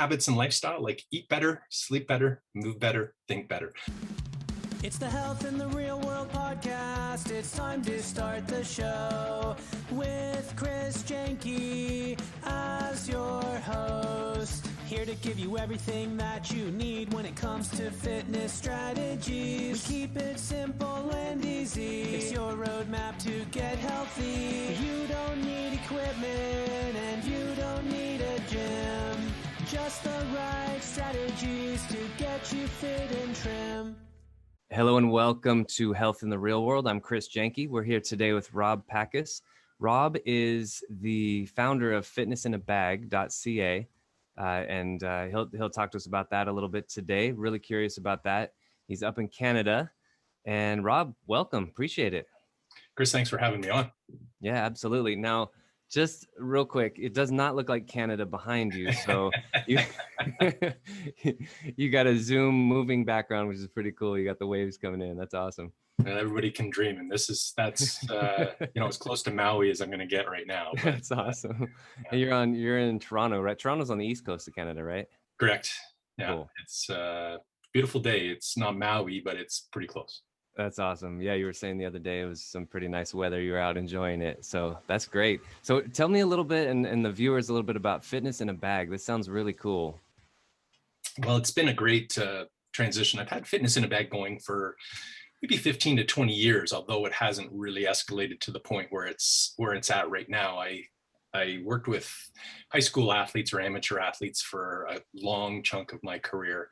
habits and lifestyle, like eat better, sleep better, move better, think better. It's the Health in the Real World podcast. It's time to start the show with Chris Janke as your host. Here to give you everything that you need when it comes to fitness strategies. We keep it simple and easy. It's your roadmap to get healthy. You don't need equipment and you don't need a gym. Just the right strategies to get you fit and trim. Hello and welcome to Health in the Real World. I'm Chris Janke. We're here today with Rob Pacas. Rob is the founder of fitnessinabag.ca, and he'll talk to us about that a little bit today. Really curious about that. He's up in Canada. And Rob, welcome. Appreciate it. Chris, thanks for having me on. Yeah, absolutely. Now, just real quick, it does not look like Canada behind you. So you, you got a Zoom moving background, which is pretty cool. You got the waves coming in. That's awesome. And everybody can dream. And that's as close to Maui as I'm going to get right now. But, that's awesome. Yeah. And you're in Toronto, right? Toronto's on the east coast of Canada, right? Correct. Yeah. Cool. It's a beautiful day. It's not Maui, but it's pretty close. That's awesome. Yeah, you were saying the other day it was some pretty nice weather. You were out enjoying it. So that's great. So tell me a little bit and the viewers a little bit about Fitness in a Bag. This sounds really cool. Well, it's been a great transition. I've had Fitness in a Bag going for maybe 15 to 20 years, although it hasn't really escalated to the point where it's at right now. I worked with high school athletes or amateur athletes for a long chunk of my career,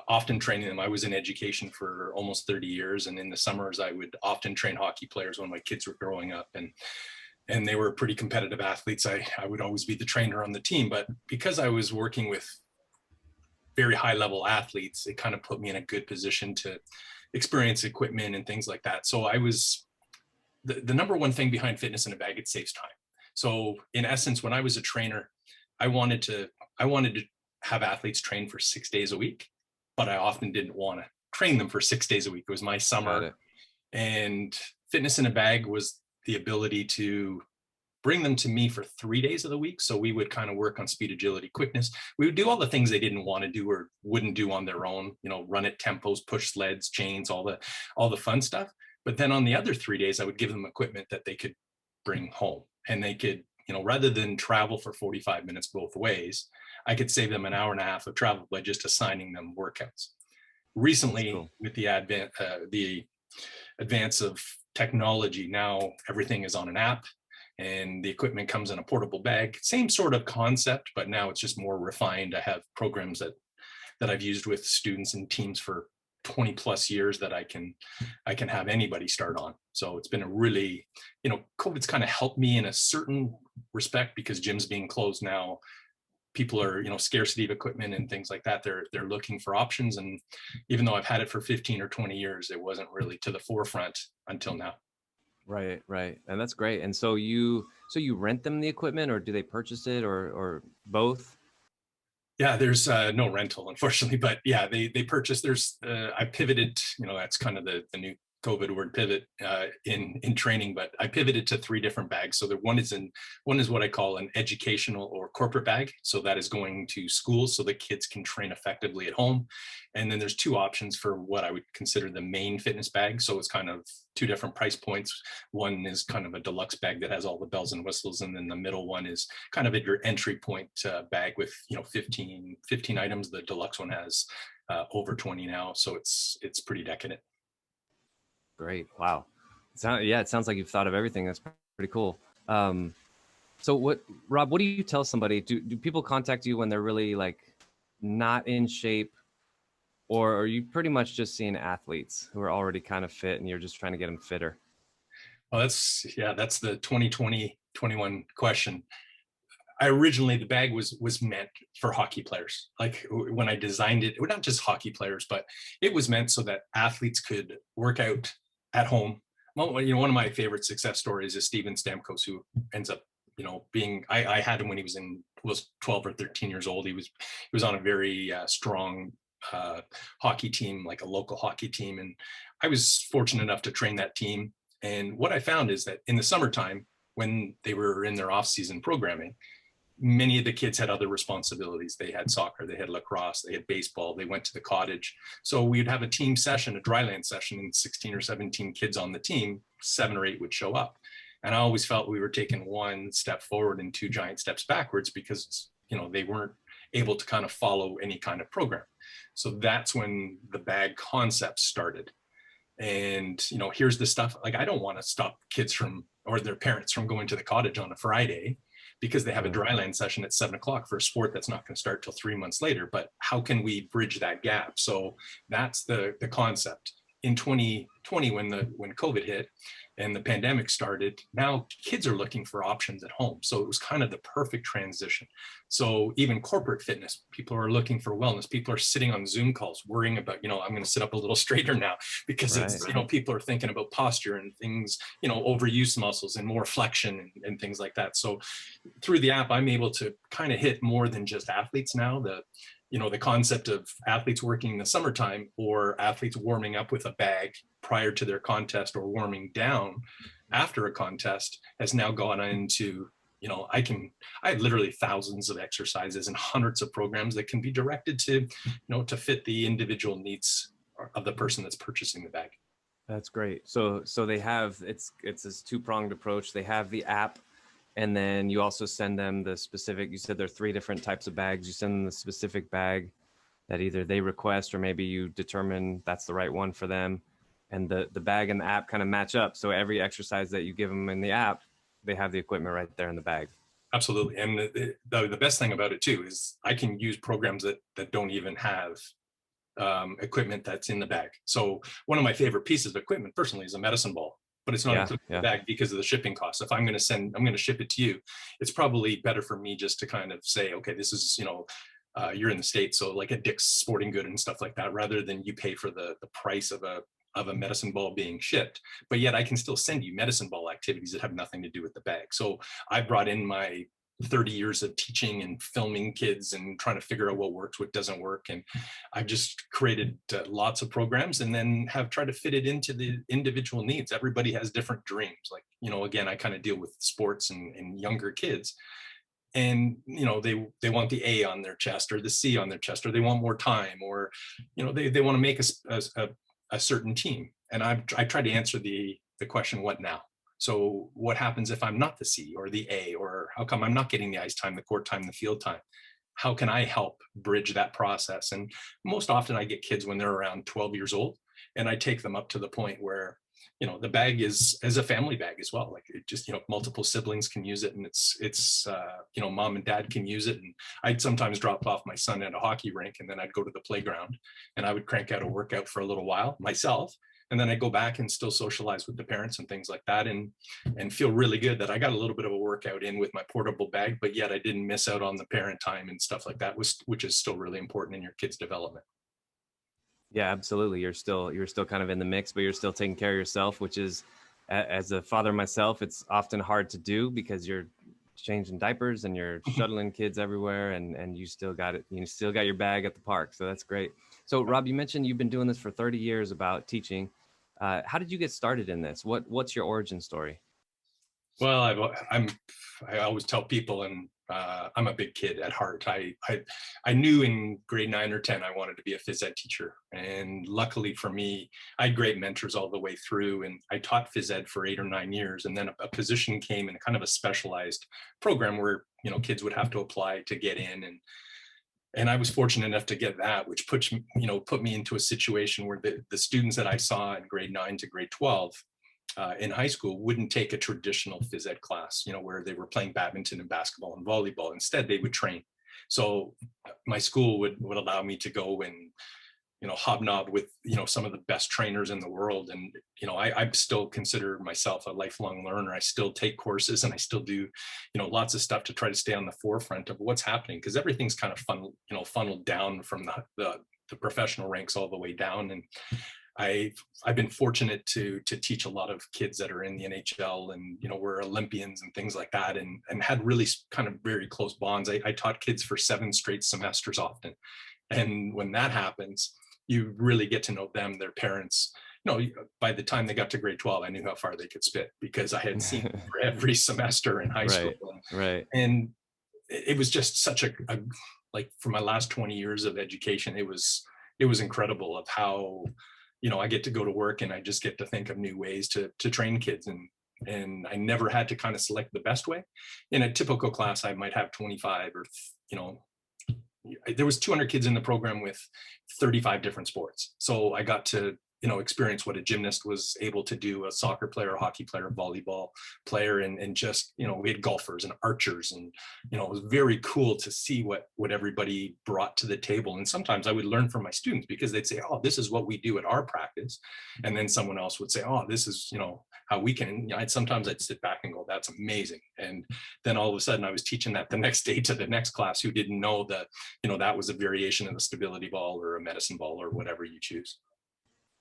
often training them. I was in education for almost 30 years. And in the summers, I would often train hockey players when my kids were growing up. And they were pretty competitive athletes. I would always be the trainer on the team. But because I was working with very high level athletes, it kind of put me in a good position to experience equipment and things like that. So I was, the number one thing behind Fitness in a Bag, it saves time. So in essence, when I was a trainer, I wanted to have athletes train for 6 days a week, but I often didn't want to train them for 6 days a week. It was my summer. And Fitness in a Bag was the ability to bring them to me for 3 days of the week. So we would kind of work on speed, agility, quickness. We would do all the things they didn't want to do or wouldn't do on their own, run at tempos, push sleds, chains, all the fun stuff. But then on the other 3 days, I would give them equipment that they could bring home. And they could, rather than travel for 45 minutes both ways, I could save them an hour and a half of travel by just assigning them workouts. Recently, cool. With the advance of technology, now everything is on an app and the equipment comes in a portable bag. Same sort of concept, but now it's just more refined. I have programs that I've used with students and teams for 20 plus years that I can have anybody start on. So it's been a really, COVID's kind of helped me in a certain respect because gyms being closed now, people are, scarcity of equipment and things like that. They're looking for options. And even though I've had it for 15 or 20 years, it wasn't really to the forefront until now. Right. And that's great. And so you rent them the equipment or do they purchase it or both? Yeah, there's no rental, unfortunately, but yeah, they purchase. I pivoted, that's kind of the new COVID word, pivot in training, but I pivoted to 3 different bags. So one is what I call an educational or corporate bag. So that is going to schools so the kids can train effectively at home. And then there's 2 options for what I would consider the main fitness bag. So it's kind of 2 different price points. One is kind of a deluxe bag that has all the bells and whistles. And then the middle one is kind of at your entry point bag with, 15 items. The deluxe one has over 20 now. So it's pretty decadent. Great. Wow. It sounds like you've thought of everything. That's pretty cool. So Rob, what do you tell somebody? Do people contact you when they're really like not in shape, or are you pretty much just seeing athletes who are already kind of fit and you're just trying to get them fitter? Well, that's the 2020-21 question. The bag was meant for hockey players. Like when I designed it, not just hockey players, but it was meant so that athletes could work out at home. Well, one of my favorite success stories is Steven Stamkos, who ends up, I had him when he was 12 or 13 years old. He was on a very strong hockey team, like a local hockey team. And I was fortunate enough to train that team. And what I found is that in the summertime, when they were in their off-season programming, many of the kids had other responsibilities. They had soccer, they had lacrosse, they had baseball, they went to the cottage. So we'd have a team session, a dryland session, and 16 or 17 kids on the team, 7 or 8 would show up. And I always felt we were taking one step forward and 2 giant steps backwards because, they weren't able to kind of follow any kind of program. So that's when the bag concept started. And, here's the stuff, like, I don't want to stop kids from, or their parents from going to the cottage on a Friday because they have a dryland session at 7 o'clock for a sport that's not going to start till 3 months later. But how can we bridge that gap? So that's the concept. In 2020, when COVID hit and the pandemic started, now kids are looking for options at home. So it was kind of the perfect transition. So even corporate fitness, people are looking for wellness. People are sitting on Zoom calls worrying about, I'm going to sit up a little straighter now because it's, people are thinking about posture and things, overuse muscles and more flexion and things like that. So through the app, I'm able to kind of hit more than just athletes now. The concept of athletes working in the summertime or athletes warming up with a bag prior to their contest or warming down after a contest has now gone into, I have literally thousands of exercises and hundreds of programs that can be directed to, to fit the individual needs of the person that's purchasing the bag. That's great. So they have, it's this 2-pronged approach. They have the app, and then you also send them the specific, you said there are 3 different types of bags. You send them the specific bag that either they request or maybe you determine that's the right one for them. And the bag and the app kind of match up. So every exercise that you give them in the app, they have the equipment right there in the bag. Absolutely. And the best thing about it too is I can use programs that don't even have equipment that's in the bag. So one of my favorite pieces of equipment personally is a medicine ball. But it's not included in the bag because of the shipping costs. If I'm going to ship it to you, it's probably better for me just to kind of say, okay, this is, you're in the States, so like a Dick's Sporting Good and stuff like that, rather than you pay for the price of a medicine ball being shipped. But yet I can still send you medicine ball activities that have nothing to do with the bag. So I brought in my 30 years of teaching and filming kids and trying to figure out what works, what doesn't work. And I've just created lots of programs and then have tried to fit it into the individual needs. Everybody has different dreams. Like, again, I kind of deal with sports and younger kids. And, they want the A on their chest or the C on their chest, or they want more time, or, they want to make a certain team. And I try to answer the question, what now? So what happens if I'm not the C or the A, or how come I'm not getting the ice time, the court time, the field time? How can I help bridge that process? And most often I get kids when they're around 12 years old, and I take them up to the point where, the bag is as a family bag as well. Like it just, multiple siblings can use it, and it's mom and dad can use it. And I'd sometimes drop off my son at a hockey rink, and then I'd go to the playground and I would crank out a workout for a little while myself. And then I go back and still socialize with the parents and things like that, and feel really good that I got a little bit of a workout in with my portable bag, but yet I didn't miss out on the parent time and stuff like that, which is still really important in your kids' development. Yeah, absolutely. You're still kind of in the mix, but you're still taking care of yourself, which is, as a father myself, it's often hard to do because you're changing diapers and you're shuttling kids everywhere, and you still got it. You still got your bag at the park. So that's great. So Rob, you mentioned you've been doing this for 30 years about teaching. How did you get started in this? What's your origin story? Well, I always tell people, and I'm a big kid at heart. I knew in grade 9 or 10 I wanted to be a phys ed teacher, and luckily for me, I had great mentors all the way through. And I taught phys ed for 8 or 9 years, and then a position came in kind of a specialized program where kids would have to apply to get in, and I was fortunate enough to get that, which put me into a situation where the students that I saw in grade 9 to grade 12 in high school wouldn't take a traditional phys ed class, where they were playing badminton and basketball and volleyball. Instead, they would train. So my school would allow me to go and, hobnob with, some of the best trainers in the world. And, I still consider myself a lifelong learner. I still take courses and I still do, lots of stuff to try to stay on the forefront of what's happening, because everything's kind of funneled down from the professional ranks all the way down. And I've been fortunate to teach a lot of kids that are in the NHL and, were Olympians and things like that, and had really kind of very close bonds. I taught kids for 7 straight semesters often. And when that happens, you really get to know them, their parents. By the time they got to grade 12, I knew how far they could spit because I had seen them for every semester in high school. Right. And it was just such a like for my last 20 years of education, it was incredible of how, I get to go to work and I just get to think of new ways to train kids. And I never had to kind of select the best way. In a typical class, I might have 25 or, there was 200 kids in the program with 35 different sports. So I got to, experience what a gymnast was able to do, a soccer player, a hockey player, volleyball player, and just, we had golfers and archers. And, it was very cool to see what everybody brought to the table. And sometimes I would learn from my students because they'd say, oh, this is what we do at our practice. And then someone else would say, oh, this is, how we can, sometimes I'd sit back and go, that's amazing. And then all of a sudden I was teaching that the next day to the next class who didn't know that, that was a variation of the stability ball or a medicine ball or whatever you choose.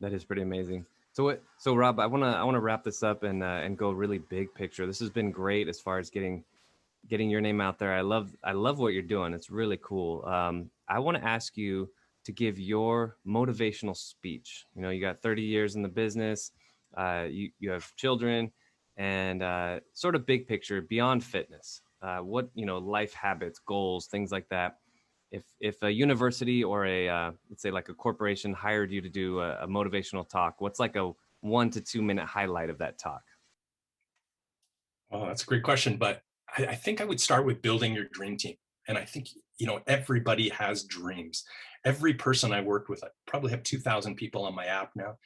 That is pretty amazing. So Rob, I wanna wrap this up and go really big picture. This has been great as far as getting your name out there. I love what you're doing. It's really cool. I want to ask you to give your motivational speech. You got 30 years in the business. You have children, and sort of big picture beyond fitness. What life habits, goals, things like that. If a university or let's say like a corporation hired you to do a motivational talk, what's like a 1 to 2 minute highlight of that talk? Oh, that's a great question. But I think I would start with building your dream team. And I think, everybody has dreams. Every person I worked with, I probably have 2,000 people on my app now.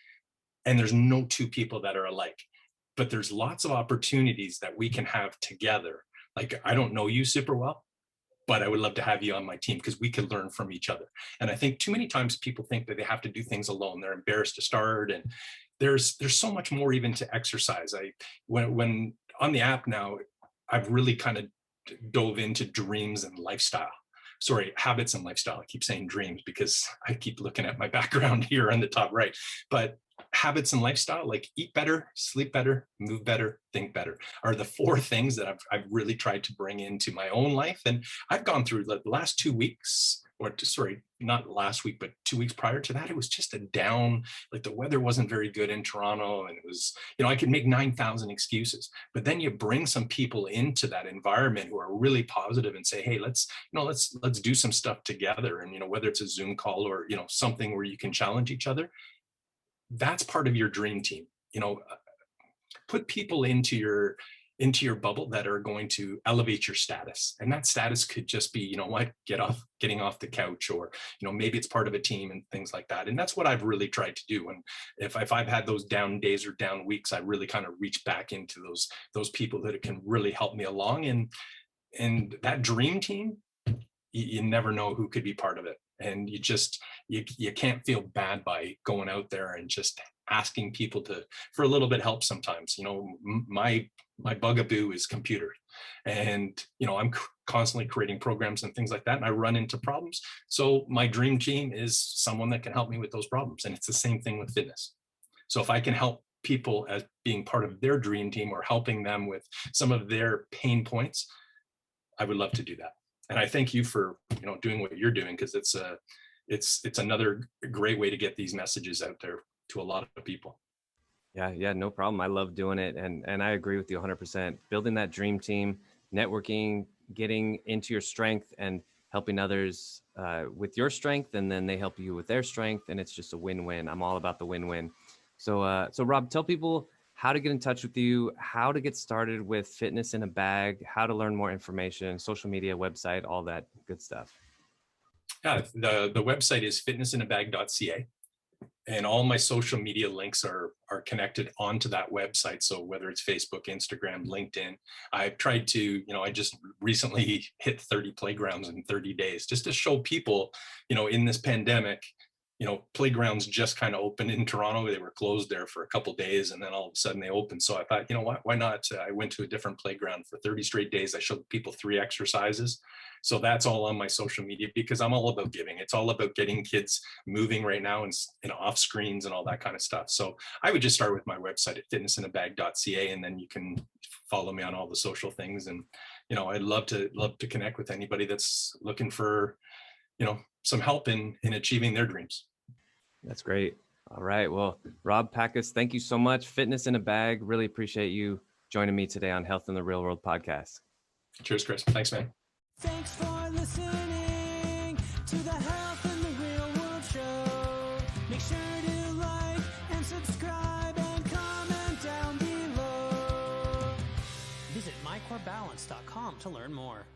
And there's no two people that are alike. But there's lots of opportunities that we can have together. Like, I don't know you super well, but I would love to have you on my team because we could learn from each other. And I think too many times people think that they have to do things alone. They're embarrassed to start. And there's so much more even to exercise. When on the app now, I've really kind of dove into dreams and lifestyle. Sorry, habits and lifestyle. I keep saying dreams because I keep looking at my background here on the top right. But habits and lifestyle, like eat better, sleep better, move better, think better, are the 4 things that I've really tried to bring into my own life. And I've gone through the last 2 weeks, or sorry, not last week, but 2 weeks prior to that, it was just a down, like the weather wasn't very good in Toronto. And it was, I could make 9,000 excuses, but then you bring some people into that environment who are really positive and say, hey, let's do some stuff together. And, whether it's a Zoom call or, something where you can challenge each other, that's part of your dream team. Put people into your bubble that are going to elevate your status. And that status could just be, getting off the couch, or, maybe it's part of a team and things like that. And that's what I've really tried to do. And if I've had those down days or down weeks, I really kind of reach back into those people that can really help me along. And that dream team, you never know who could be part of it. And you can't feel bad by going out there and just asking people for a little bit help sometimes. My bugaboo is computer, and I'm constantly creating programs and things like that, and I run into problems. So my dream team is someone that can help me with those problems. And it's the same thing with fitness. So if I can help people as being part of their dream team or helping them with some of their pain points, I would love to do that. And I thank you for doing what you're doing, because it's another great way to get these messages out there to a lot of people. Yeah, no problem. I love doing it, and I agree with you 100%. Building that dream team, networking, getting into your strength, and helping others with your strength, and then they help you with their strength, and it's just a win-win. I'm all about the win-win. So Rob, tell people how to get in touch with you, how to get started with Fitness in a Bag, how to learn more information, social media, website, all that good stuff. Yeah, the website is fitnessinabag.ca. And all my social media links are connected onto that website. So whether it's Facebook, Instagram, LinkedIn, I've tried to, I just recently hit 30 playgrounds in 30 days just to show people, in this pandemic, playgrounds just kind of opened in Toronto. They were closed there for a couple of days, and then all of a sudden they opened. So I thought, why not? I went to a different playground for 30 straight days. I showed people 3 exercises. So that's all on my social media, because I'm all about giving. It's all about getting kids moving right now and off screens and all that kind of stuff. So I would just start with my website at fitnessinabag.ca, and then you can follow me on all the social things. And, I'd love to connect with anybody that's looking for, some help in achieving their dreams. That's great. All right. Well, Rob Pacas, thank you so much. Fitness in a Bag. Really appreciate you joining me today on Health in the Real World podcast. Cheers, Chris. Thanks, man. Thanks for listening to the Health in the Real World show. Make sure to like and subscribe and comment down below. Visit mycorebalance.com to learn more.